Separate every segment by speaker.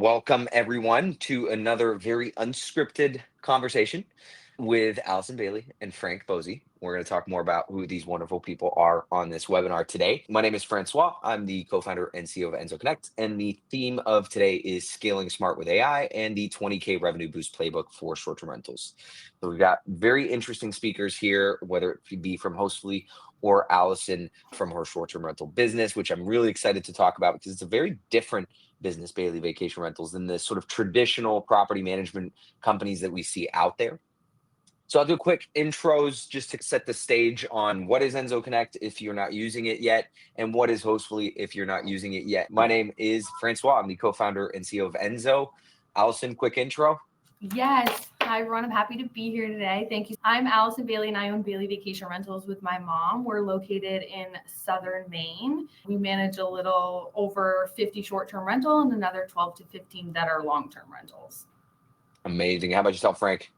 Speaker 1: Welcome, everyone, to another very unscripted conversation with Allison Bailey and Frank Bosey. We're going to talk more about who these wonderful people are on this webinar today. My name is Francois. I'm the co-founder and CEO of Enso Connect, and the theme of today is scaling smart with AI and the 20K revenue boost playbook for short-term rentals. So we've got very interesting speakers here, whether it be from Hostfully or Allison from her short-term rental business, which I'm really excited to talk about because it's a very different business, Bayley Vacation Rentals, than the sort of traditional property management companies that we see out there. So I'll do quick intros just to set the stage on what is Enso Connect if you're not using it yet, and what is Hostfully if you're not using it yet. My name is Francois. I'm the co-founder and CEO of Enso. Allison, quick intro.
Speaker 2: Yes. Hi, everyone. I'm happy to be here today. Thank you. I'm Allison Bailey, and I own Bayley Vacation Rentals with my mom. We're located in southern Maine. We manage a little over 50 short-term rental and another 12 to 15 that are long-term rentals.
Speaker 1: Amazing. How about yourself, Frank?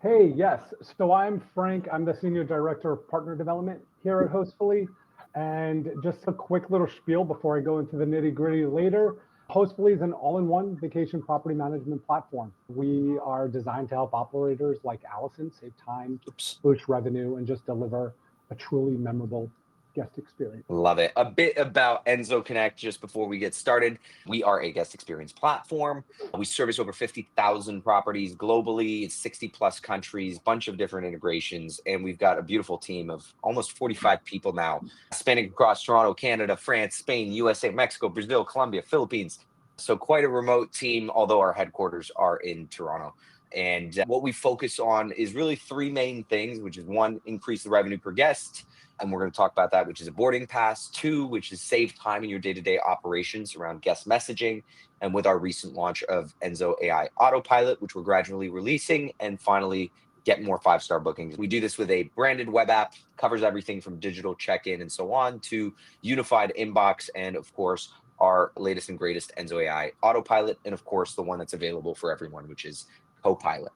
Speaker 3: Hey, yes. So I'm Frank. I'm the Senior Director of Partner Development here at Hostfully. And just a quick little spiel before I go into the nitty-gritty later. Hostfully is an all-in-one vacation property management platform. We are designed to help operators like Allison save time, boost revenue, and just deliver a truly memorable guest experience.
Speaker 1: Love it. A bit about Enso Connect just before we get started. We are a guest experience platform. We service over 50,000 properties globally. It's 60 plus countries, bunch of different integrations. And we've got a beautiful team of almost 45 people now, spanning across Toronto, Canada, France, Spain, USA, Mexico, Brazil, Colombia, Philippines. So quite a remote team, although our headquarters are in Toronto. And what we focus on is really three main things, which is one, increase the revenue per guest. And we're going to talk about that, which is a boarding pass. Two, which is save time in your day-to-day operations around guest messaging. And with our recent launch of Enso AI Autopilot, which we're gradually releasing. And finally, get more five-star bookings. We do this with a branded web app, covers everything from digital check-in and so on to unified inbox. And of course, our latest and greatest Enso AI Autopilot. And of course, the one that's available for everyone, which is Copilot.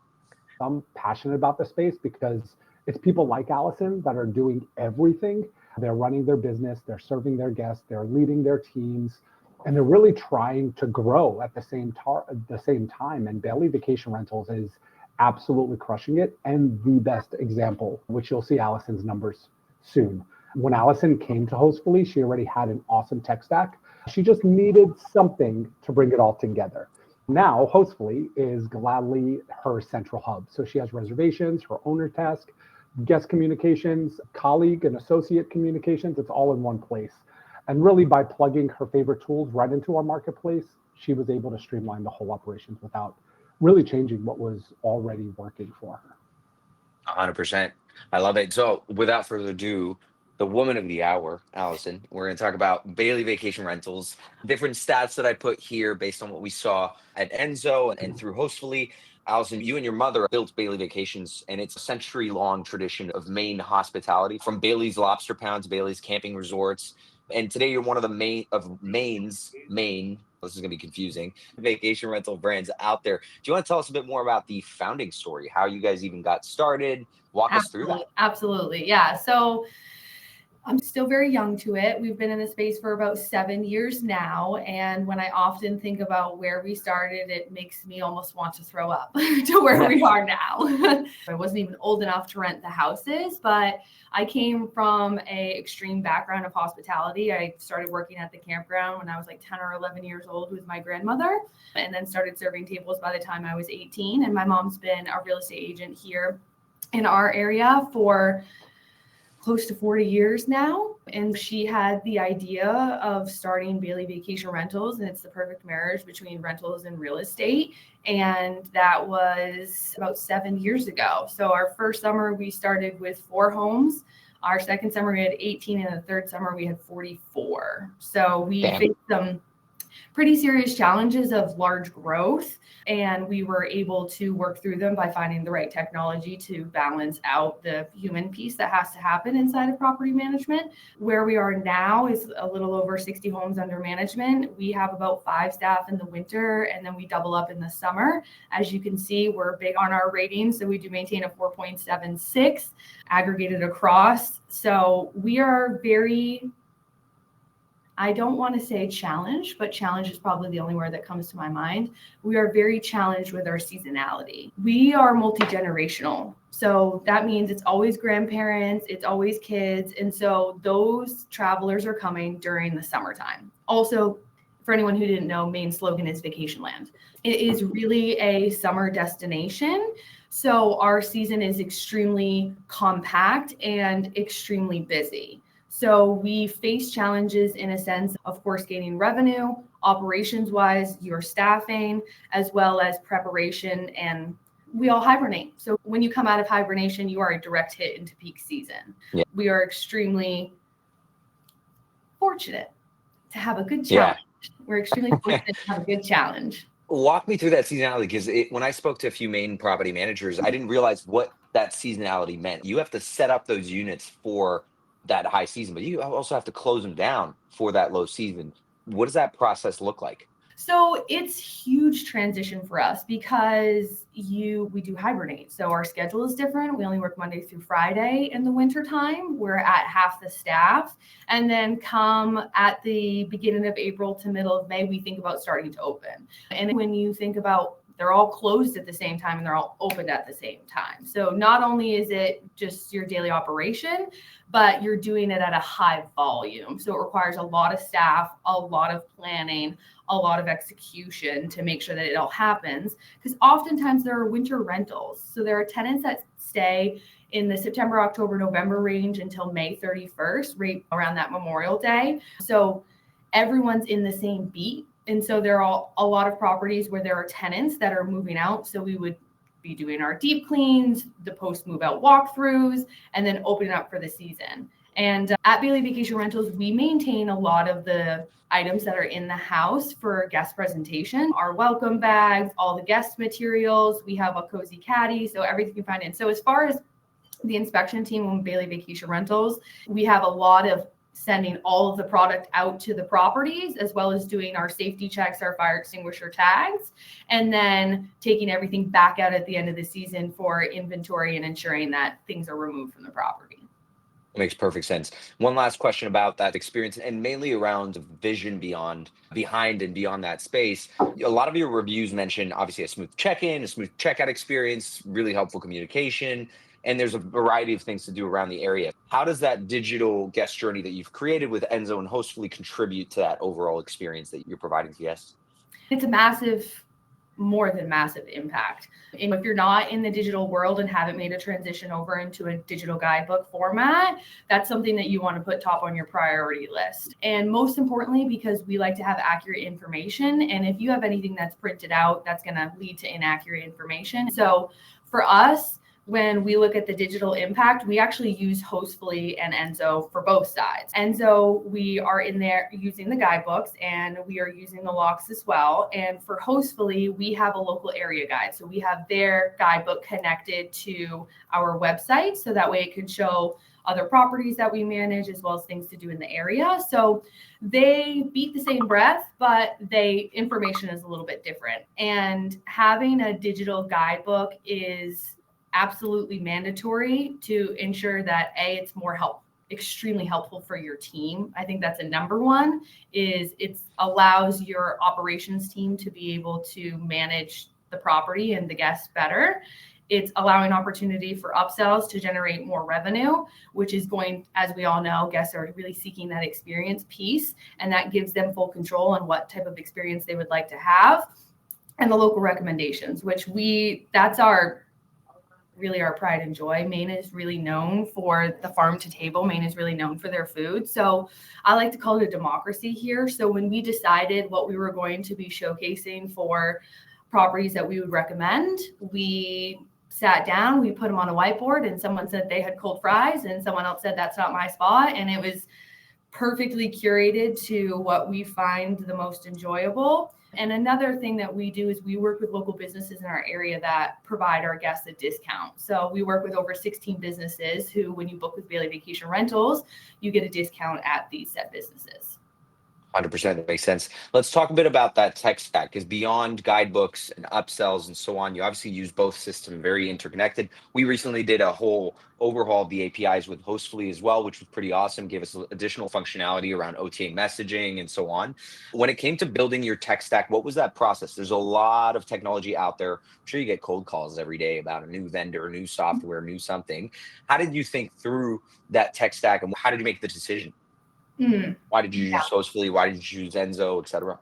Speaker 3: I'm passionate about the space because it's people like Allison that are doing everything. They're running their business, they're serving their guests, they're leading their teams, and they're really trying to grow at the same time. And Bayley Vacation Rentals is absolutely crushing it, and the best example, which you'll see Allison's numbers soon. When Allison came to Hostfully, she already had an awesome tech stack. She just needed something to bring it all together. Now, Hostfully is gladly her central hub. So she has reservations, her owner task, guest communications, colleague and associate communications. It's all in one place. And really by plugging her favorite tools right into our marketplace, she was able to streamline the whole operations without really changing what was already working for her.
Speaker 1: 100%. I love it. So without further ado, the woman of the hour, Allison, we're going to talk about Bayley Vacation Rentals, different stats that I put here based on what we saw at Enso and through Hostfully. Allison, you and your mother built Bayley Vacations, and it's a century-long tradition of Maine hospitality, from Bailey's Lobster Pounds, Bailey's Camping Resorts. And today you're one of the Maine's, this is going to be confusing, vacation rental brands out there. Do you want to tell us a bit more about the founding story, how you guys even got started? Walk us through that.
Speaker 2: Absolutely. Yeah. So I'm still very young to it. We've been in the space for about 7 years now. And when I often think about where we started, it makes me almost want to throw up to where we are now. I wasn't even old enough to rent the houses, but I came from an extreme background of hospitality. I started working at the campground when I was like 10 or 11 years old with my grandmother, and then started serving tables by the time I was 18. And my mom's been a real estate agent here in our area for close to 40 years now. And she had the idea of starting Bayley Vacation Rentals, and it's the perfect marriage between rentals and real estate. And that was about 7 years ago. So our first summer we started with 4 homes. Our second summer we had 18, and the third summer we had 44. So we faced some pretty serious challenges of large growth, and we were able to work through them by finding the right technology to balance out the human piece that has to happen inside of property management. Where we are now is a little over 60 homes under management. We have about 5 staff in the winter, and then we double up in the summer. As you can see, we're big on our ratings, so we do maintain a 4.76 aggregated across. So we are very I don't want to say challenge, but challenge is probably the only word that comes to my mind. We are very challenged with our seasonality. We are multi-generational. So that means it's always grandparents, it's always kids. And so those travelers are coming during the summertime. Also, for anyone who didn't know, Maine's slogan is Vacation Land. It is really a summer destination. So our season is extremely compact and extremely busy. So we face challenges in a sense, of course, gaining revenue, operations wise, your staffing, as well as preparation, and we all hibernate. So when you come out of hibernation, you are a direct hit into peak season.
Speaker 1: Yeah.
Speaker 2: We are extremely fortunate to have a good challenge. Yeah. We're extremely fortunate to have a good challenge.
Speaker 1: Walk me through that seasonality, because when I spoke to a few Maine property managers, I didn't realize what that seasonality meant. You have to set up those units for that high season, but you also have to close them down for that low season. What does that process look like?
Speaker 2: So it's huge transition for us because we do hibernate. So our schedule is different. We only work Monday through Friday in the winter time. We're at half the staff. And then come at the beginning of April to middle of May, we think about starting to open. And when you think about they're all closed at the same time and they're all opened at the same time. So not only is it just your daily operation, but you're doing it at a high volume. So it requires a lot of staff, a lot of planning, a lot of execution to make sure that it all happens. Because oftentimes there are winter rentals. So there are tenants that stay in the September, October, November range until May 31st, right around that Memorial Day. So everyone's in the same beat. And so there are a lot of properties where there are tenants that are moving out. So we would be doing our deep cleans, the post move out walkthroughs, and then opening up for the season. And at Bayley Vacation Rentals, we maintain a lot of the items that are in the house for guest presentation, our welcome bags, all the guest materials. We have a cozy caddy, so everything you find in. So as far as the inspection team on Bayley Vacation Rentals, we have a lot of sending all of the product out to the properties, as well as doing our safety checks, our fire extinguisher tags, and then taking everything back out at the end of the season for inventory and ensuring that things are removed from the property.
Speaker 1: Makes perfect sense. One last question about that experience, and mainly around vision behind and beyond that space. A lot of your reviews mention obviously a smooth check-in, a smooth checkout experience, really helpful communication, and there's a variety of things to do around the area. How does that digital guest journey that you've created with Enso and Hostfully contribute to that overall experience that you're providing to guests?
Speaker 2: It's a more than massive impact. And if you're not in the digital world and haven't made a transition over into a digital guidebook format, that's something that you want to put top on your priority list. And most importantly, because we like to have accurate information. And if you have anything that's printed out, that's going to lead to inaccurate information. So for us, when we look at the digital impact, we actually use Hostfully and Enso for both sides. Enso, we are in there using the guidebooks and we are using the locks as well. And for Hostfully, we have a local area guide. So we have their guidebook connected to our website. So that way it can show other properties that we manage as well as things to do in the area. So they beat the same breath, but information is a little bit different. And having a digital guidebook is absolutely mandatory to ensure that it's extremely helpful for your team. I think that's a number one, is it allows your operations team to be able to manage the property and the guests better. It's allowing opportunity for upsells to generate more revenue, which is going, as we all know, guests are really seeking that experience piece, and that gives them full control on what type of experience they would like to have. And the local recommendations, that's really our pride and joy. Maine is really known for the farm to table. Maine is really known for their food. So I like to call it a democracy here. So when we decided what we were going to be showcasing for properties that we would recommend, we sat down, we put them on a whiteboard, and someone said they had cold fries and someone else said that's not my spot. And it was perfectly curated to what we find the most enjoyable. And another thing that we do is we work with local businesses in our area that provide our guests a discount. So we work with over 16 businesses who, when you book with Bayley Vacation Rentals, you get a discount at these said businesses.
Speaker 1: 100%. That makes sense. Let's talk a bit about that tech stack, because beyond guidebooks and upsells and so on, you obviously use both systems, very interconnected. We recently did a whole overhaul of the APIs with Hostfully as well, which was pretty awesome, gave us additional functionality around OTA messaging and so on. When it came to building your tech stack, what was that process? There's a lot of technology out there. I'm sure you get cold calls every day about a new vendor, new software, new something. How did you think through that tech stack, and how did you make the decision?
Speaker 2: Mm.
Speaker 1: Why did you use Hostfully? Why did you choose Enso, et cetera?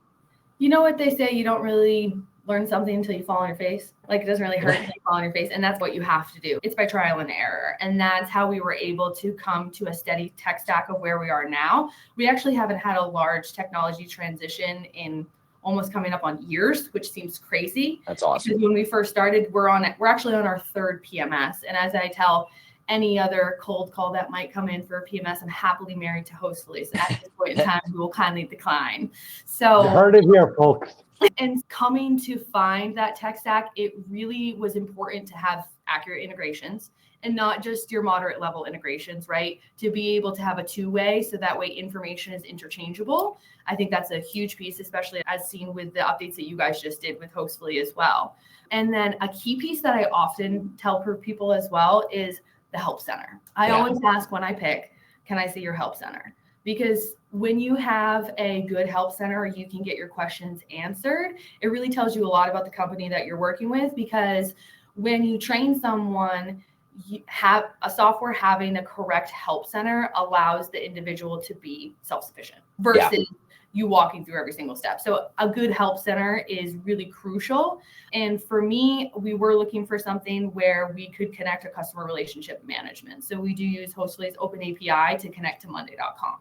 Speaker 2: You know what they say, you don't really learn something until you fall on your face. Like, it doesn't really hurt until you fall on your face. And that's what you have to do. It's by trial and error. And that's how we were able to come to a steady tech stack of where we are now. We actually haven't had a large technology transition in almost coming up on years, which seems crazy.
Speaker 1: That's awesome.
Speaker 2: Because when we first started, we're actually on our third PMS. And as I tell any other cold call that might come in for a PMS, I'm happily married to Hostfully. So at this point in time, we will kindly decline. So
Speaker 3: You heard it here, folks.
Speaker 2: And coming to find that tech stack, it really was important to have accurate integrations and not just your moderate level integrations, right? To be able to have a two-way so that way information is interchangeable. I think that's a huge piece, especially as seen with the updates that you guys just did with Hostfully as well. And then a key piece that I often tell people as well is the help center. I always ask when I pick, can I see your help center? Because when you have a good help center, you can get your questions answered. It really tells you a lot about the company that you're working with, because when you train someone, you have a software having the correct help center allows the individual to be self-sufficient versus you walking through every single step. So a good help center is really crucial. And for me, we were looking for something where we could connect to customer relationship management. So we do use Hostfully's open API to connect to monday.com.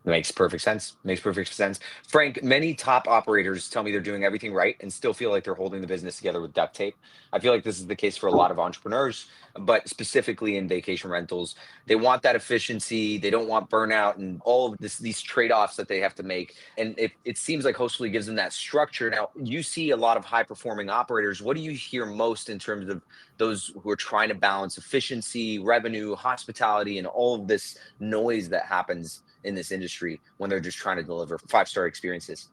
Speaker 1: Makes perfect sense. Makes perfect sense. Frank, many top operators tell me they're doing everything right and still feel like they're holding the business together with duct tape. I feel like this is the case for a lot of entrepreneurs, but specifically in vacation rentals. They want that efficiency. They don't want burnout and all of these trade-offs that they have to make. And it seems like Hostfully gives them that structure. Now, you see a lot of high-performing operators. What do you hear most in terms of those who are trying to balance efficiency, revenue, hospitality, and all of this noise that happens in this industry when they're just trying to deliver 5-star experiences?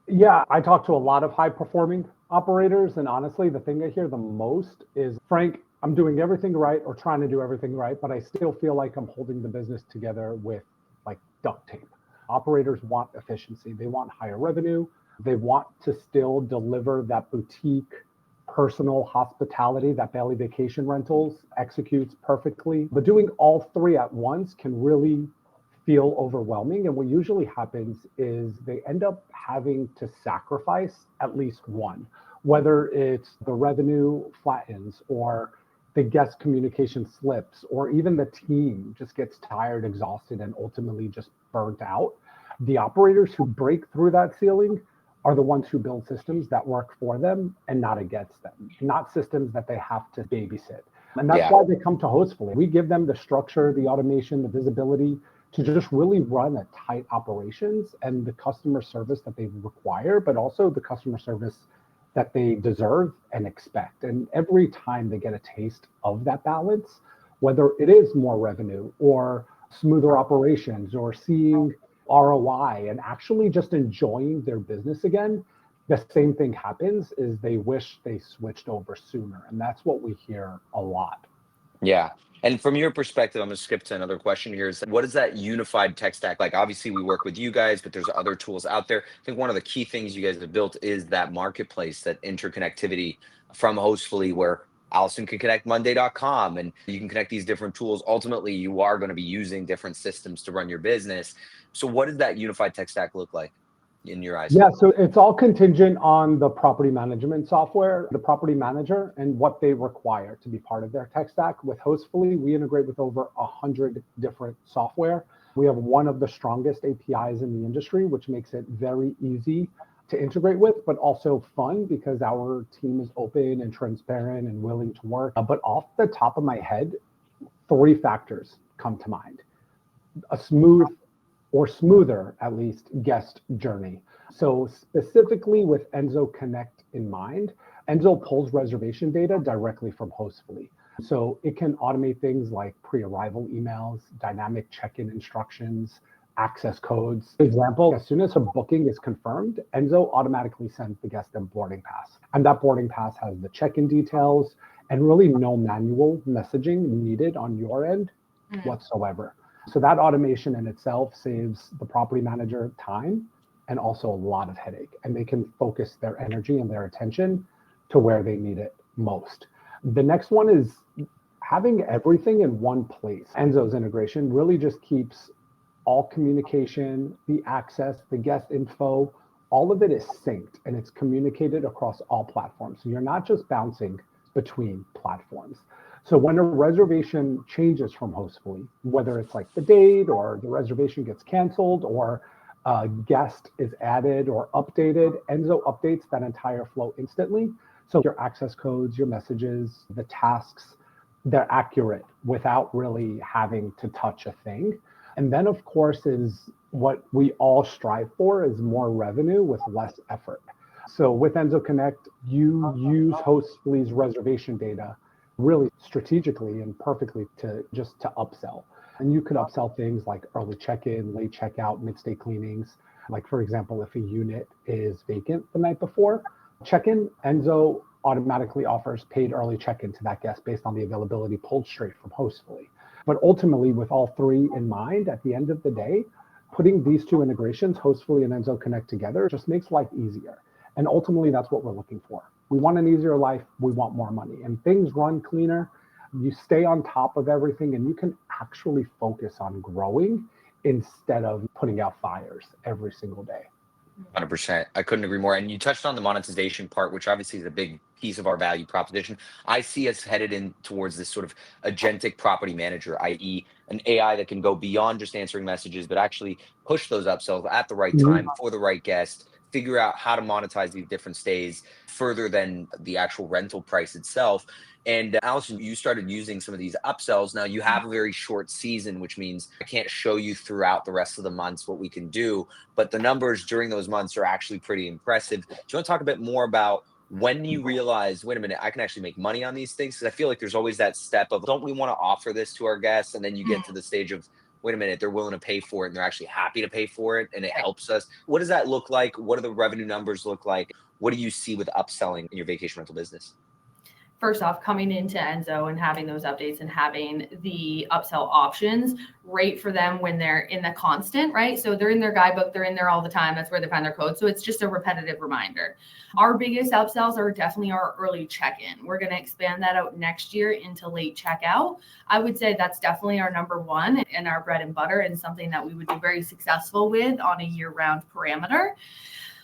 Speaker 3: Yeah, I talk to a lot of high performing operators. And honestly, the thing I hear the most is, Frank, I'm doing everything right or trying to do everything right, but I still feel like I'm holding the business together with like duct tape. Operators want efficiency. They want higher revenue. They want to still deliver that boutique personal hospitality that Bayley Vacation Rentals executes perfectly. But doing all three at once can really feel overwhelming. And what usually happens is they end up having to sacrifice at least one, whether it's the revenue flattens or the guest communication slips, or even the team just gets tired, exhausted, and ultimately just burnt out. The operators who break through that ceiling are the ones who build systems that work for them and not against them, not systems that they have to babysit. And that's why they come to Hostfully. We give them the structure, the automation, the visibility to just really run a tight operations and the customer service that they require, but also the customer service that they deserve and expect. And every time they get a taste of that balance, whether it is more revenue or smoother operations or seeing ROI and actually just enjoying their business again, the same thing happens is they wish they switched over sooner. And that's what we hear a lot.
Speaker 1: Yeah. And from your perspective, I'm going to skip to another question here. Is what is that unified tech stack? Like, obviously we work with you guys, but there's other tools out there. I think one of the key things you guys have built is that marketplace, that interconnectivity from Hostfully, where Allison can connect monday.com and you can connect these different tools. Ultimately, you are going to be using different systems to run your business. So what does that unified tech stack look like in your eyes?
Speaker 3: Yeah, so it's all contingent on the property management software, the property manager, and what they require to be part of their tech stack. With Hostfully, we integrate with over 100 different software. We have one of the strongest APIs in the industry, which makes it very easy to integrate with, but also fun because our team is open and transparent and willing to work. But off the top of my head, 3 factors come to mind. A smooth or smoother, at least, guest journey. So specifically with Enso Connect in mind, Enso pulls reservation data directly from Hostfully. So it can automate things like pre-arrival emails, dynamic check-in instructions, access codes. For example, as soon as a booking is confirmed, Enso automatically sends the guest a boarding pass. And that boarding pass has the check-in details and really no manual messaging needed on your end whatsoever. So that automation in itself saves the property manager time and also a lot of headache. And they can focus their energy and their attention to where they need it most. The next one is having everything in one place. Enso's integration really just keeps all communication, the access, the guest info, all of it is synced and it's communicated across all platforms. So you're not just bouncing between platforms. So when a reservation changes from Hostfully, whether it's like the date or the reservation gets canceled or a guest is added or updated, Enso updates that entire flow instantly. So your access codes, your messages, the tasks, they're accurate without really having to touch a thing. And then of course is what we all strive for is more revenue with less effort. So with Enso Connect, you use Hostfully's reservation data really strategically and perfectly to upsell. And you could upsell things like early check-in, late checkout, mid-stay cleanings. Like for example, if a unit is vacant the night before, check-in, Enso automatically offers paid early check-in to that guest based on the availability pulled straight from Hostfully. But ultimately, with all three in mind, at the end of the day, putting these two integrations, Hostfully and Enso Connect together, just makes life easier. And ultimately, that's what we're looking for. We want an easier life. We want more money. And things run cleaner. You stay on top of everything, and you can actually focus on growing instead of putting out fires every single day.
Speaker 1: 100%. I couldn't agree more. And you touched on the monetization part, which obviously is a big piece of our value proposition. I see us headed in towards this sort of agentic property manager, i.e., an AI that can go beyond just answering messages, but actually push those upsells at the right time for the right guest, figure out how to monetize these different stays further than the actual rental price itself. And Allison, you started using some of these upsells. Now you have a very short season, which means I can't show you throughout the rest of the months what we can do, but the numbers during those months are actually pretty impressive. Do you want to talk a bit more about when you realize, wait a minute, I can actually make money on these things? Because I feel like there's always that step of, don't we want to offer this to our guests? And then you get to the stage of, wait a minute, they're willing to pay for it and they're actually happy to pay for it and it helps us. What does that look like? What do the revenue numbers look like? What do you see with upselling in your vacation rental business?
Speaker 2: First off, coming into Enso and having those updates and having the upsell options, great for them when they're in the constant, right? So they're in their guidebook, they're in there all the time. That's where they find their code. So it's just a repetitive reminder. Our biggest upsells are definitely our early check-in. We're going to expand that out next year into late checkout. I would say that's definitely our number one and our bread and butter and something that we would be very successful with on a year-round parameter.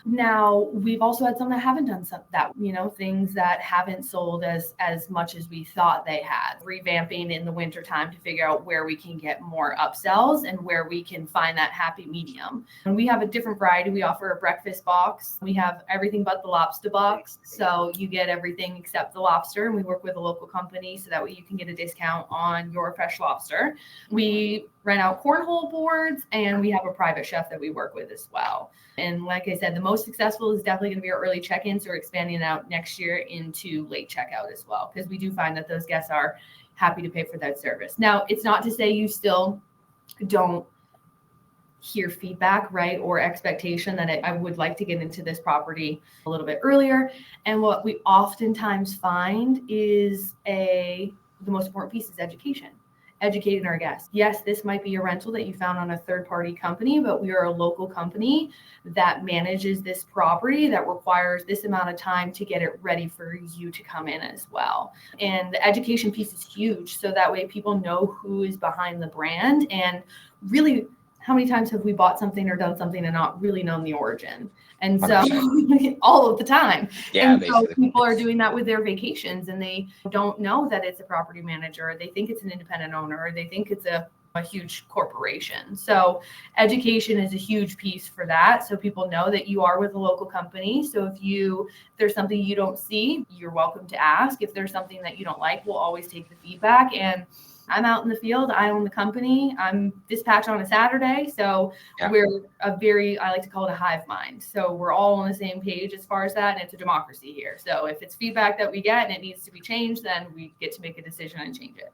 Speaker 2: Now, we've also had some that haven't done that, things that haven't sold as much as we thought they had. Revamping in the wintertime to figure out where we can get more upsells and where we can find that happy medium. And we have a different variety. We offer a breakfast box. We have everything but the lobster box. So you get everything except the lobster. And we work with a local company so that way you can get a discount on your fresh lobster. We rent out cornhole boards and we have a private chef that we work with as well. And like I said, the most successful is definitely going to be our early check-ins. So we're expanding out next year into late checkout as well, because we do find that those guests are happy to pay for that service. Now, it's not to say you still don't hear feedback, right, or expectation that I would like to get into this property a little bit earlier. And what we oftentimes find is the most important piece is education. Educating our guests. Yes, this might be a rental that you found on a third-party company, but we are a local company that manages this property that requires this amount of time to get it ready for you to come in as well. And the education piece is huge. So that way people know who is behind the brand and really how many times have we bought something or done something and not really known the origin? And so all of the time.
Speaker 1: Yeah,
Speaker 2: and
Speaker 1: basically.
Speaker 2: so people are doing that with their vacations and they don't know that it's a property manager. Or they think it's an independent owner or they think it's a huge corporation. So education is a huge piece for that. So people know that you are with a local company. So if there's something you don't see, you're welcome to ask. If there's something that you don't like, we'll always take the feedback. And I'm out in the field. I own the company. I'm dispatched on a Saturday. So we're I like to call it a hive mind. So we're all on the same page as far as that. And it's a democracy here. So if it's feedback that we get and it needs to be changed, then we get to make a decision and change it.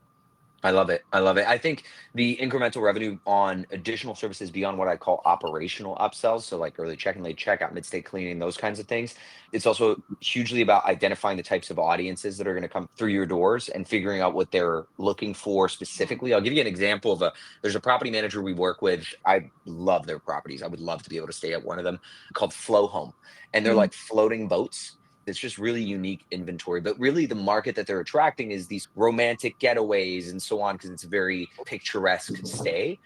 Speaker 1: I love it. I love it. I think the incremental revenue on additional services beyond what I call operational upsells, so like early check-in, late checkout, mid-stay cleaning, those kinds of things. It's also hugely about identifying the types of audiences that are going to come through your doors and figuring out what they're looking for specifically. I'll give you an example of there's a property manager we work with. I love their properties. I would love to be able to stay at one of them, called Flow Home. And they're
Speaker 2: Mhm.
Speaker 1: like floating boats. It's just really unique inventory, but really the market that they're attracting is these romantic getaways and so on, because it's a very picturesque stay.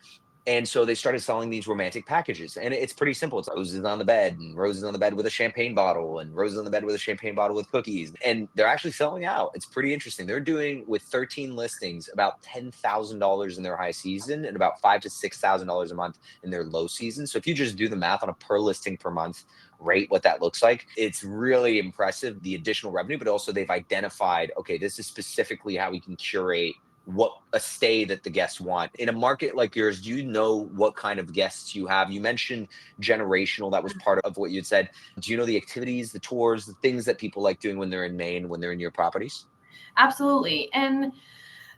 Speaker 1: And so they started selling these romantic packages, and it's pretty simple. It's roses on the bed, and roses on the bed with a champagne bottle, and roses on the bed with a champagne bottle with cookies. And they're actually selling out. It's pretty interesting. They're doing, with 13 listings, about $10,000 in their high season and about $5,000 to $6,000 a month in their low season. So if you just do the math on a per listing per month rate, what that looks like, it's really impressive, the additional revenue. But also they've identified, okay, this is specifically how we can curate what a stay that the guests want. In a market like yours, do you know what kind of guests you have? You mentioned generational, that was part of what you'd said. Do you know the activities, the tours, the things that people like doing when they're in Maine, when they're in your properties?
Speaker 2: Absolutely. And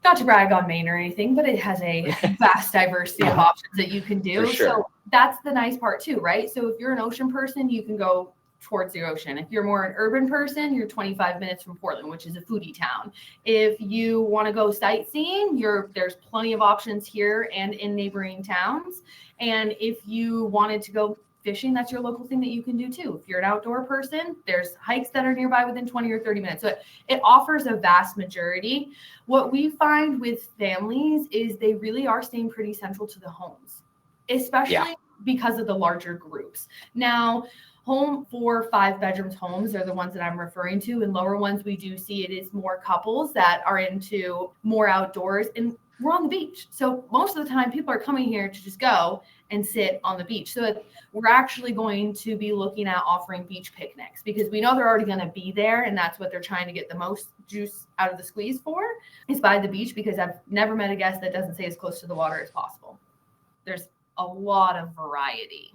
Speaker 2: not to brag on Maine or anything, but it has a vast diversity of options that you can do.
Speaker 1: For sure.
Speaker 2: So that's the nice part too, right? So if you're an ocean person, you can go towards the ocean. If you're more an urban person, you're 25 minutes from Portland, which is a foodie town. If you want to go sightseeing, there's plenty of options here and in neighboring towns. And if you wanted to go fishing, that's your local thing that you can do too. If you're an outdoor person, there's hikes that are nearby within 20 or 30 minutes. So it offers a vast majority. What we find with families is they really are staying pretty central to the homes, especially because of the larger groups. Now, home 4 or 5 bedrooms homes are the ones that I'm referring to. And lower ones, we do see it is more couples that are into more outdoors, and we're on the beach. So most of the time people are coming here to just go and sit on the beach. So we're actually going to be looking at offering beach picnics because we know they're already going to be there. And that's what they're trying to get the most juice out of the squeeze for, is by the beach, because I've never met a guest that doesn't stay as close to the water as possible. There's a lot of variety.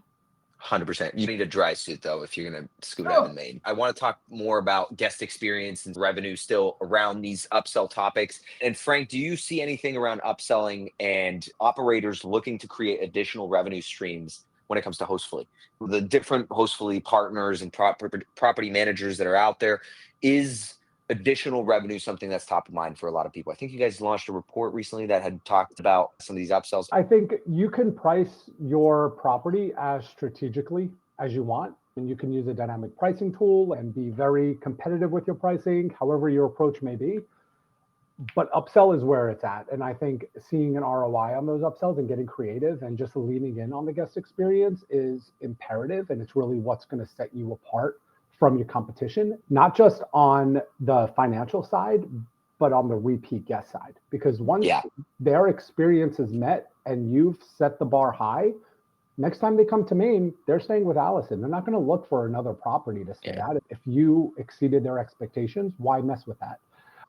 Speaker 1: 100%. You need a dry suit though if you're going to scoot out in Maine. I want to talk more about guest experience and revenue still around these upsell topics. And Frank, do you see anything around upselling and operators looking to create additional revenue streams when it comes to Hostfully? The different Hostfully partners and property managers that are out there, is additional revenue something that's top of mind for a lot of people? I think you guys launched a report recently that had talked about some of these upsells.
Speaker 3: I think you can price your property as strategically as you want, and you can use a dynamic pricing tool and be very competitive with your pricing, however your approach may be. But upsell is where it's at. And I think seeing an ROI on those upsells and getting creative and just leaning in on the guest experience is imperative. And it's really what's going to set you apart from your competition, not just on the financial side, but on the repeat guest side. Because once their experience is met and you've set the bar high, next time they come to Maine, they're staying with Allison. They're not going to look for another property to stay at. If you exceeded their expectations, why mess with that?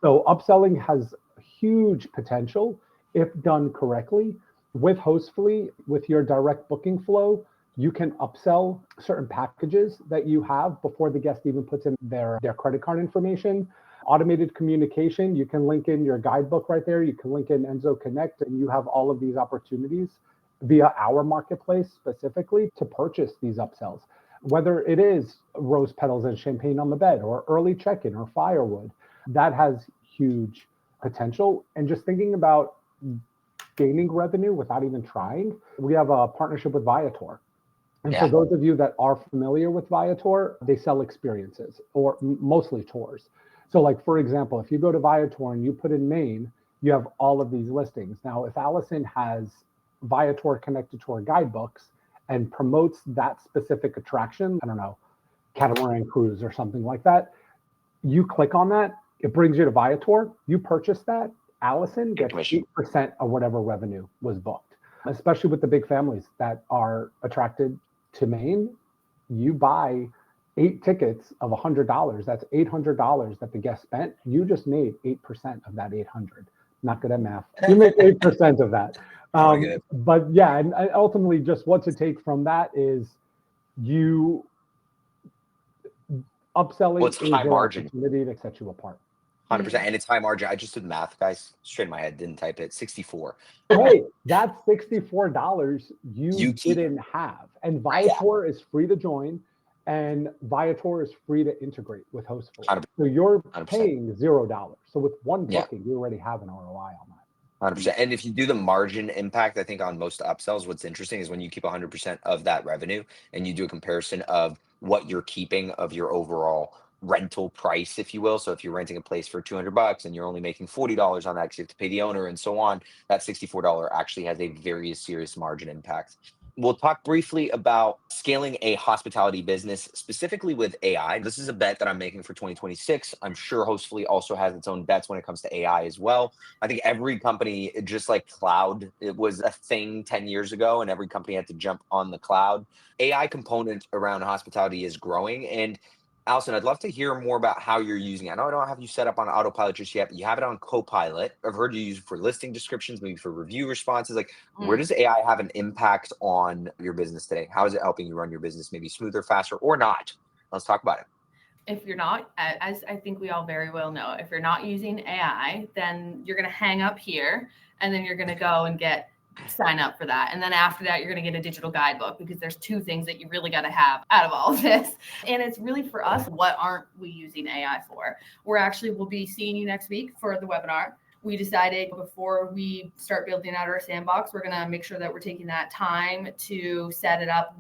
Speaker 3: So upselling has huge potential if done correctly. With Hostfully, with your direct booking flow, you can upsell certain packages that you have before the guest even puts in their credit card information. Automated communication, you can link in your guidebook right there. You can link in Enso Connect, and you have all of these opportunities via our marketplace specifically to purchase these upsells. Whether it is rose petals and champagne on the bed, or early check-in, or firewood, that has huge potential. And just thinking about gaining revenue without even trying, we have a partnership with Viator. And for those of you that are familiar with Viator, they sell experiences, or mostly tours. So like, for example, if you go to Viator and you put in Maine, you have all of these listings. Now, if Allison has Viator connected to her guidebooks and promotes that specific attraction, I don't know, catamaran cruise or something like that, you click on that, it brings you to Viator, you purchase that, Allison gets 8% of whatever revenue was booked. Especially with the big families that are attracted to Maine, you buy 8 tickets of $100. That's $800 that the guest spent. You just made 8% of that 800. Not good at math. You make 8% of that. But yeah, and ultimately, just what to take from that is you upselling
Speaker 1: is high margin
Speaker 3: opportunity to set you apart.
Speaker 1: 100%. And it's high margin. I just did math, guys. Straight in my head, didn't type it. 64.
Speaker 3: Hey, that's $64
Speaker 1: You
Speaker 3: you
Speaker 1: keep.
Speaker 3: didn't have. And
Speaker 1: Yeah.
Speaker 3: Viator is free to join, and Viator is free to integrate with Hostfully.
Speaker 1: 100%.
Speaker 3: So you're
Speaker 1: 100%.
Speaker 3: paying $0. So with one
Speaker 1: Yeah.
Speaker 3: booking, you already have an ROI on that.
Speaker 1: 100%. And if you do the margin impact, I think on most upsells, what's interesting is when you keep 100% of that revenue and you do a comparison of what you're keeping of your overall rental price, if you will. So if you're renting a place for $200 and you're only making $40 on that because you have to pay the owner and so on, that $64 actually has a very serious margin impact. We'll talk briefly about scaling a hospitality business, specifically with AI. This is a bet that I'm making for 2026. I'm sure Hostfully also has its own bets when it comes to AI as well. I think every company, just like cloud, it was a thing 10 years ago, and every company had to jump on the cloud. AI component around hospitality is growing. And Allison, I'd love to hear more about how you're using it. I know I don't have you set up on autopilot just yet, but you have it on Copilot. I've heard you use it for listing descriptions, maybe for review responses. Like, where does AI have an impact on your business today? How is it helping you run your business maybe smoother, faster, or not? Let's talk about it.
Speaker 2: If you're not, as I think we all very well know, if you're not using AI, then you're going to hang up here and then you're going to go and sign up for that. And then after that, you're going to get a digital guidebook, because there's two things that you really got to have out of all of this. And it's really for us, what aren't we using AI for? We'll be seeing you next week for the webinar. We decided before we start building out our sandbox, we're going to make sure that we're taking that time to set it up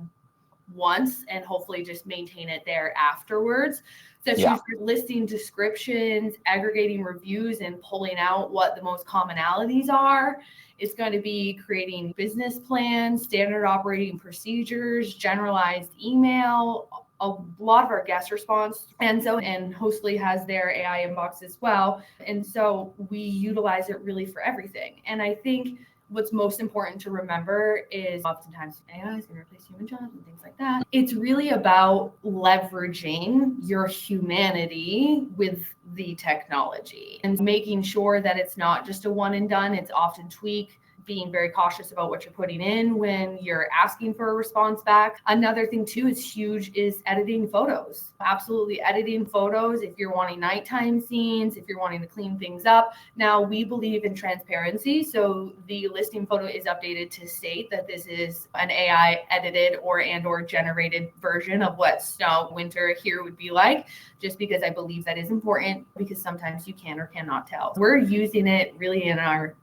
Speaker 2: once and hopefully just maintain it there afterwards. So she's listing descriptions, aggregating reviews, and pulling out what the most commonalities are. It's going to be creating business plans, standard operating procedures, generalized email, a lot of our guest response. And Hostfully has their AI inbox as well. And so we utilize it really for everything. And I think what's most important to remember is oftentimes AI is going to replace human jobs and things like that. It's really about leveraging your humanity with the technology and making sure that it's not just a one and done. It's often tweak, being very cautious about what you're putting in when you're asking for a response back. Another thing too is huge is editing photos. Absolutely editing photos if you're wanting nighttime scenes, if you're wanting to clean things up. Now, we believe in transparency, so the listing photo is updated to state that this is an AI edited or generated version of what snow winter here would be like, just because I believe that is important, because sometimes you can or cannot tell. We're using it really in our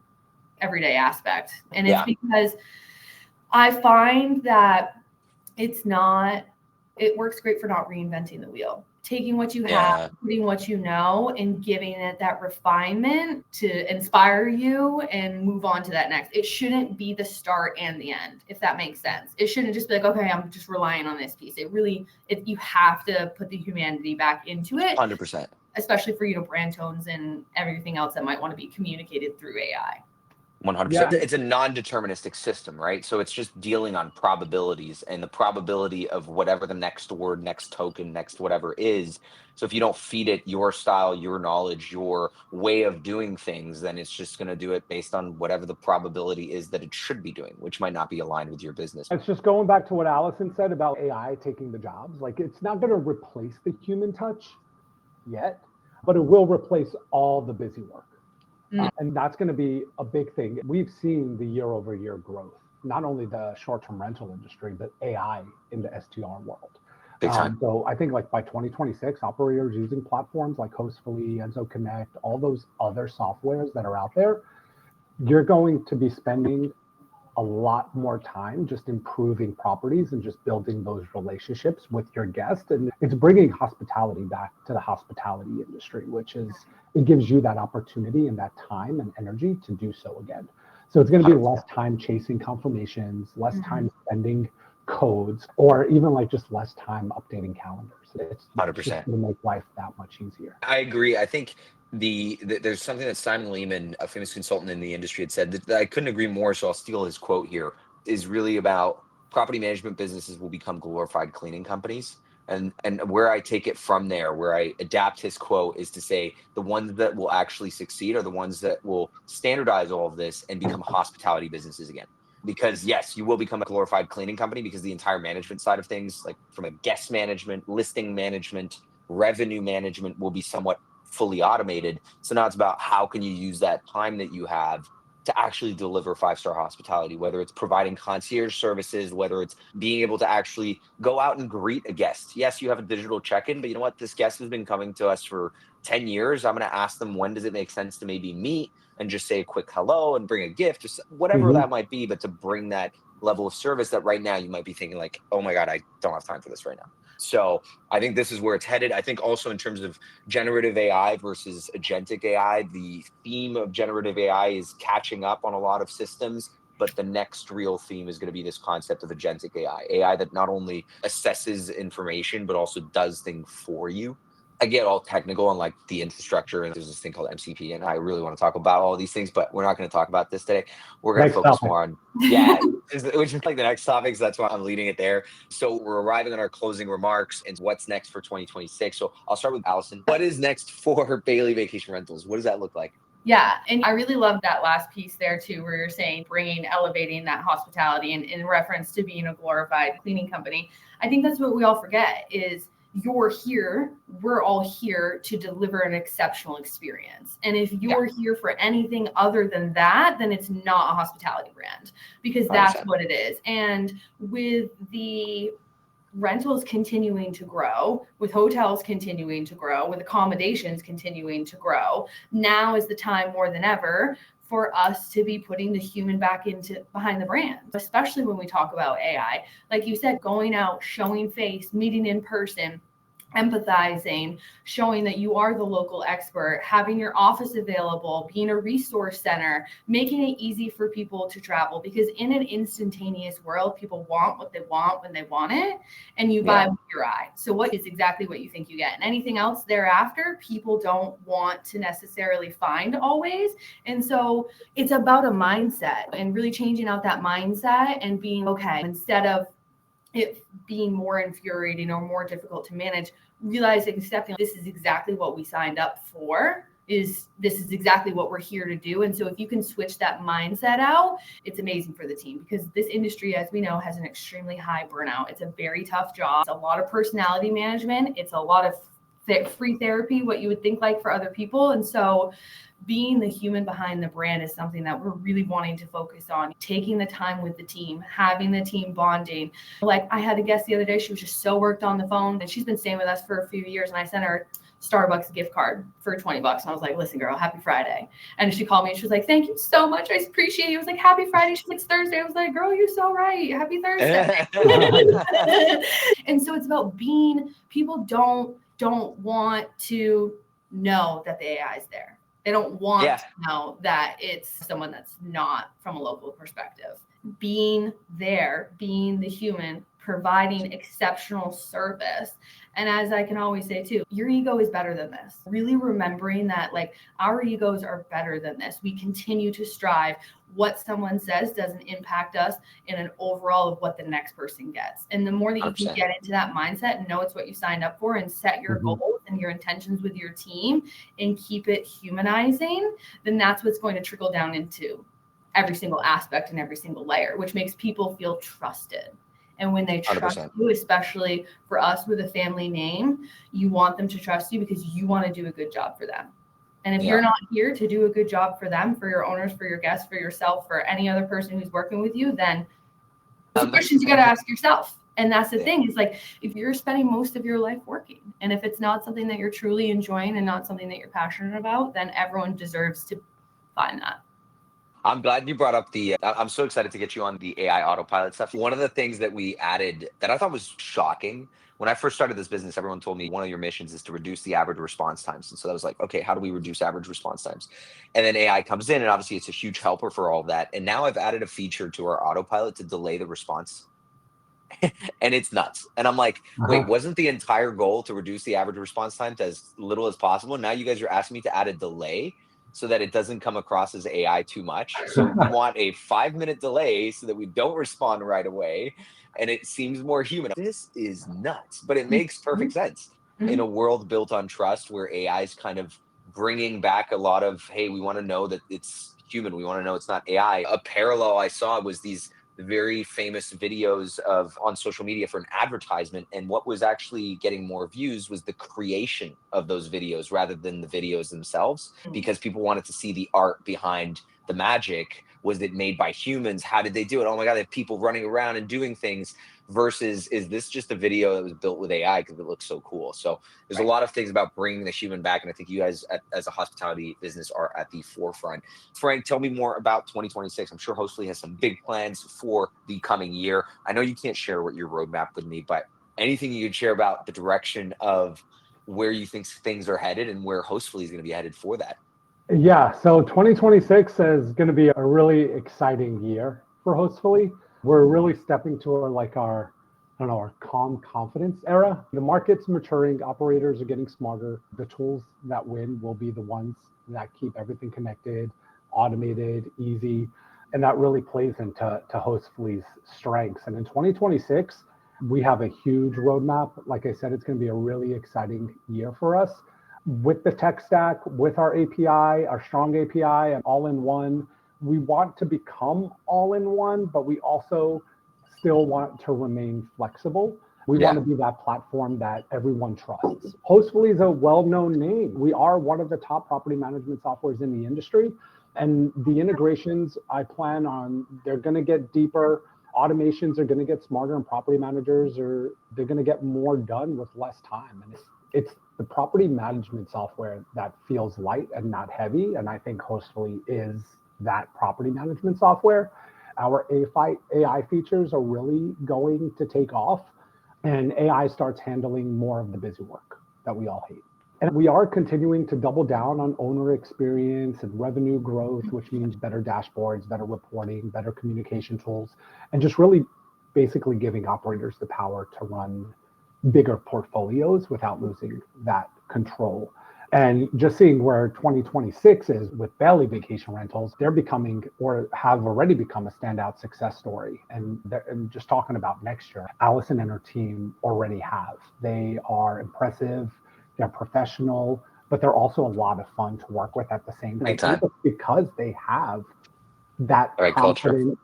Speaker 2: everyday aspect. And it's because I find that it works great for not reinventing the wheel. Taking what you have, putting what you know, and giving it that refinement to inspire you and move on to that next. It shouldn't be the start and the end, if that makes sense. It shouldn't just be like, okay, I'm just relying on this piece. You have to put the humanity back into it.
Speaker 1: 100%.
Speaker 2: Especially for, brand tones and everything else that might want to be communicated through AI.
Speaker 1: 100%. Yeah. It's a non-deterministic system, right? So it's just dealing on probabilities and the probability of whatever the next word, next token, next whatever is. So if you don't feed it your style, your knowledge, your way of doing things, then it's just going to do it based on whatever the probability is that it should be doing, which might not be aligned with your business.
Speaker 3: It's just going back to what Allison said about AI taking the jobs. Like, it's not going to replace the human touch yet, but it will replace all the busy work. And that's going to be a big thing. We've seen the year-over-year growth, not only the short-term rental industry, but AI in the STR world.
Speaker 1: Big time.
Speaker 3: So I think by 2026, operators using platforms like Hostfully, Enso Connect, all those other softwares that are out there, you're going to be spending a lot more time just improving properties and just building those relationships with your guests. And it's bringing hospitality back to the hospitality industry, which is, it gives you that opportunity and that time and energy to do so again. So it's going to be less time chasing confirmations, less time spending codes, or even just less time updating calendars. It's
Speaker 1: 100%
Speaker 3: going to make life that much easier.
Speaker 1: I agree. I think there's something that Simon Lehman, a famous consultant in the industry, had said that I couldn't agree more. So I'll steal his quote here. Is really about property management businesses will become glorified cleaning companies. And where I take it from there, where I adapt his quote, is to say the ones that will actually succeed are the ones that will standardize all of this and become hospitality businesses again. Because yes, you will become a glorified cleaning company because the entire management side of things, like from a guest management, listing management, revenue management, will be somewhat fully automated. So now it's about how can you use that time that you have to actually deliver 5-star hospitality, whether it's providing concierge services, whether it's being able to actually go out and greet a guest. Yes, you have a digital check-in, but you know what? This guest has been coming to us for 10 years. I'm going to ask them, when does it make sense to maybe meet and just say a quick hello and bring a gift, just whatever that might be, but to bring that level of service that right now you might be thinking like, oh my God, I don't have time for this right now. So I think this is where it's headed. I think also in terms of generative AI versus agentic AI, the theme of generative AI is catching up on a lot of systems, but the next real theme is going to be this concept of agentic AI that not only assesses information, but also does things for you. I get all technical on like the infrastructure, and there's this thing called MCP, and I really want to talk about all these things, but we're not going to talk about this today. We're going to focus more on, which is like the next topic. So that's why I'm leading it there. So we're arriving on our closing remarks and what's next for 2026. So I'll start with Allison. What is next for Bayley Vacation Rentals? What does that look like?
Speaker 2: Yeah. And I really love that last piece there too, where you're saying elevating that hospitality and in reference to being a glorified cleaning company. I think that's what we all forget is we're all here to deliver an exceptional experience. And if you're here for anything other than that, then it's not a hospitality brand, because that's 100%. What it is. And with the rentals continuing to grow, with hotels continuing to grow, with accommodations continuing to grow, now is the time more than ever for us to be putting the human back behind the brand, especially when we talk about AI. Like you said, going out, showing face, meeting in person, empathizing, showing that you are the local expert, having your office available, being a resource center, making it easy for people to travel, because in an instantaneous world, people want what they want when they want it, and you buy with your eye. So what is exactly what you think you get, and anything else thereafter, people don't want to necessarily find always. And so it's about a mindset and really changing out that mindset and being okay, instead of it being more infuriating or more difficult to manage, realizing, accepting this is exactly what we signed up for, this is exactly what we're here to do. And so if you can switch that mindset out, it's amazing for the team, because this industry, as we know, has an extremely high burnout. It's a very tough job. It's a lot of personality management. It's a lot of free therapy, what you would think like for other people. And so being the human behind the brand is something that we're really wanting to focus on, taking the time with the team, having the team bonding. Like I had a guest the other day, she was just so worked on the phone, and she's been staying with us for a few years, and I sent her Starbucks gift card for $20. And I was like, listen, girl, happy Friday. And she called me and she was like, thank you so much. I appreciate it. It was like, happy Friday. She's like, it's Thursday. I was like, girl, you're so right. Happy Thursday. And so it's about people don't want to know that the AI is there. They don't want to know that it's someone that's not from a local perspective. Being there, being the human, providing exceptional service. And as I can always say too, your ego is better than this. Really remembering that, like, our egos are better than this. We continue to strive. What someone says doesn't impact us in an overall of what the next person gets. And the more that you can get into that mindset and know it's what you signed up for and set your goals and your intentions with your team and keep it humanizing, then that's what's going to trickle down into every single aspect and every single layer, which makes people feel trusted. And when they trust
Speaker 1: 100%.
Speaker 2: you, especially for us with a family name, you want them to trust you because you want to do a good job for them. And if you're not here to do a good job for them, for your owners, for your guests, for yourself, for any other person who's working with you, then those are questions you got to ask yourself. And that's the thing, is like, if you're spending most of your life working, and if it's not something that you're truly enjoying and not something that you're passionate about, then everyone deserves to find that.
Speaker 1: I'm glad you brought up I'm so excited to get you on the AI autopilot stuff. One of the things that we added that I thought was shocking, when I first started this business, everyone told me one of your missions is to reduce the average response times. And so I was like, okay, how do we reduce average response times? And then AI comes in, and obviously it's a huge helper for all of that. And now I've added a feature to our autopilot to delay the response. And it's nuts. And I'm like, wait, wasn't the entire goal to reduce the average response time to as little as possible? Now you guys are asking me to add a delay so that it doesn't come across as AI too much. So we want a 5-minute delay so that we don't respond right away, and it seems more human. This is nuts, but it makes perfect sense in a world built on trust, where AI is kind of bringing back a lot of, hey, we want to know that it's human. We want to know it's not AI. A parallel I saw was this very famous videos of on social media for an advertisement. And what was actually getting more views was the creation of those videos rather than the videos themselves, because people wanted to see the art behind the magic. Was it made by humans? How did they do it? Oh my God, they have people running around and doing things, versus is this just a video that was built with AI because it looks so cool? So there's a lot of things about bringing the human back. And I think you guys as a hospitality business are at the forefront. Frank, tell me more about 2026. I'm sure Hostfully has some big plans for the coming year. I know you can't share what your roadmap with me, but anything you could share about the direction of where you think things are headed and where Hostfully is going to be headed for that.
Speaker 3: Yeah, so 2026 is going to be a really exciting year for Hostfully. We're really stepping to our calm confidence era. The market's maturing, operators are getting smarter. The tools that win will be the ones that keep everything connected, automated, easy, and that really plays into Hostfully's strengths. And in 2026, we have a huge roadmap. Like I said, it's going to be a really exciting year for us. With the tech stack, with our API, our strong API, and all in one, we want to become all in one, but we also still want to remain flexible. We want to be that platform that everyone trusts. Hostfully is a well-known name. We are one of the top property management softwares in the industry. And the integrations I plan on, they're going to get deeper. Automations are going to get smarter, and property managers they're going to get more done with less time. And it's the property management software that feels light and not heavy. And I think Hostfully is that property management software. Our AI features are really going to take off, and AI starts handling more of the busy work that we all hate. And we are continuing to double down on owner experience and revenue growth, which means better dashboards, better reporting, better communication tools, and just really basically giving operators the power to run bigger portfolios without losing that control. And just seeing where 2026 is with Bayley Vacation Rentals, they're becoming or have already become a standout success story. And just talking about next year, Allison and her team already have. They are impressive, they're professional, but they're also a lot of fun to work with at the same time. Because they have that confident,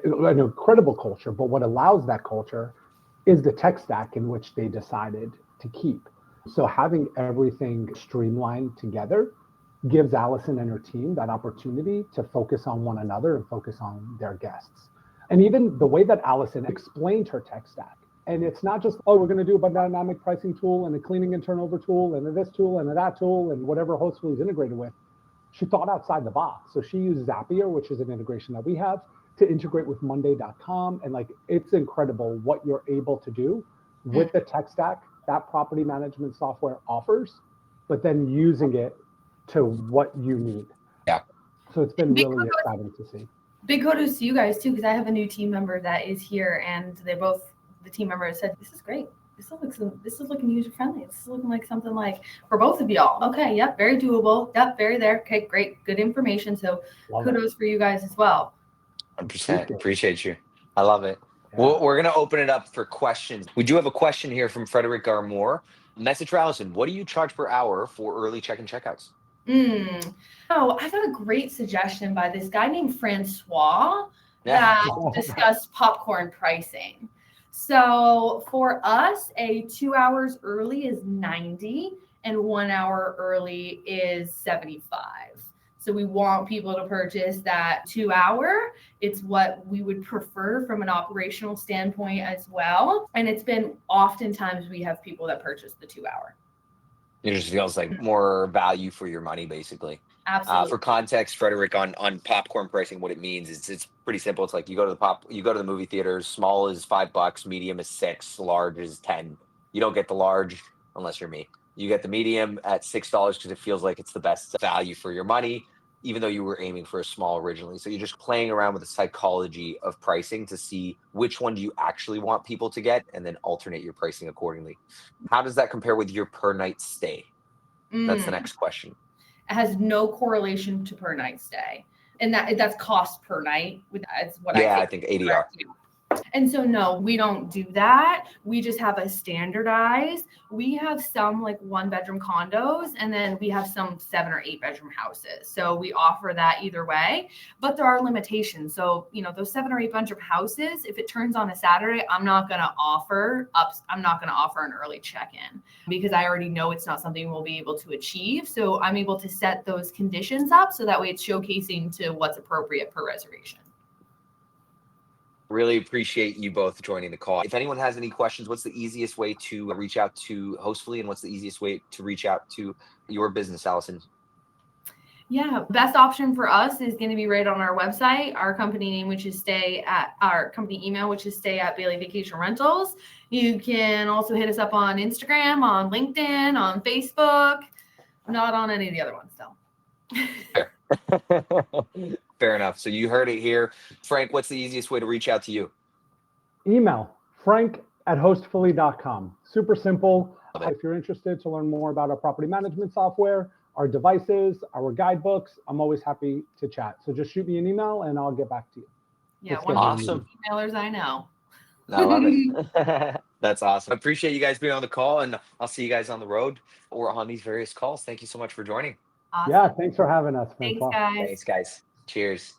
Speaker 3: an incredible culture. But what allows that culture is the tech stack in which they decided to keep. So having everything streamlined together gives Allison and her team that opportunity to focus on one another and focus on their guests. And even the way that Allison explained her tech stack, and it's not just, oh, we're going to do a dynamic pricing tool and a cleaning and turnover tool and this tool and that tool and whatever Hostfully is integrated with. She thought outside the box. So she used Zapier, which is an integration that we have, to integrate with Monday.com. And it's incredible what you're able to do with the tech stack that property management software offers, but then using it to what you need.
Speaker 1: Yeah.
Speaker 3: So it's been really exciting to see.
Speaker 2: Big kudos to you guys too, because I have a new team member that is here, and the team member said, "This is great. This is looking user friendly. This is looking like something like for both of y'all." Okay, yep, very doable. Yep, very there. Okay, great, good information. So kudos for you guys as well.
Speaker 1: 100%. Appreciate you. I love it. Well, we're going to open it up for questions. We do have a question here from Frederick Garmore. Message for Allison. What do you charge per hour for early check-in checkouts?
Speaker 2: Oh, I got a great suggestion by this guy named Francois that discussed popcorn pricing. So for us, a 2 hours early is 90 and 1 hour early is 75. So we want people to purchase that 2 hour. It's what we would prefer from an operational standpoint as well. And it's been oftentimes we have people that purchase the 2 hour.
Speaker 1: It just feels like more value for your money, basically.
Speaker 2: Absolutely.
Speaker 1: For context, Frederick, on popcorn pricing, what it means is it's pretty simple. It's like you go to the movie theaters. Small is $5, medium is $6, large is $10. You don't get the large unless you're me. You get the medium at $6 because it feels like it's the best value for your money, even though you were aiming for a small originally. So you're just playing around with the psychology of pricing to see which one do you actually want people to get, and then alternate your pricing accordingly. How does that compare with your per night stay? That's the next question.
Speaker 2: It has no correlation to per night stay. And that's cost per night. That's what I think
Speaker 1: ADR.
Speaker 2: And so, no, we don't do that. We just have a standardized. We have some like 1-bedroom condos, and then we have some 7 or 8-bedroom houses. So we offer that either way, but there are limitations. So, those 7 or 8-bedroom houses, if it turns on a Saturday, I'm not going to offer an early check-in because I already know it's not something we'll be able to achieve. So I'm able to set those conditions up so that way it's showcasing to what's appropriate per reservation.
Speaker 1: Really appreciate you both joining the call. If anyone has any questions, what's the easiest way to reach out to Hostfully, and what's the easiest way to reach out to your business, Allison?
Speaker 2: Yeah, best option for us is going to be right on our website, our company name, which is our company email, which is stay@Bayley Vacation Rentals. You can also hit us up on Instagram, on LinkedIn, on Facebook. Not on any of the other ones, though.
Speaker 1: Fair enough. So you heard it here. Frank, what's the easiest way to reach out to you?
Speaker 3: Email frank@hostfully.com. Super simple.
Speaker 1: Love it.
Speaker 3: If you're interested to learn more about our property management software, our devices, our guidebooks, I'm always happy to chat. So just shoot me an email and I'll get back to you.
Speaker 2: Yeah,
Speaker 3: Let's
Speaker 2: one
Speaker 3: get
Speaker 2: of
Speaker 1: Awesome.
Speaker 2: the emailers I know.
Speaker 1: I love it. That's awesome. I appreciate you guys being on the call, and I'll see you guys on the road or on these various calls. Thank you so much for joining.
Speaker 2: Awesome.
Speaker 3: Yeah, thanks for having us.
Speaker 2: Thanks,
Speaker 3: Francois.
Speaker 2: guys.
Speaker 1: Thanks, guys. Cheers.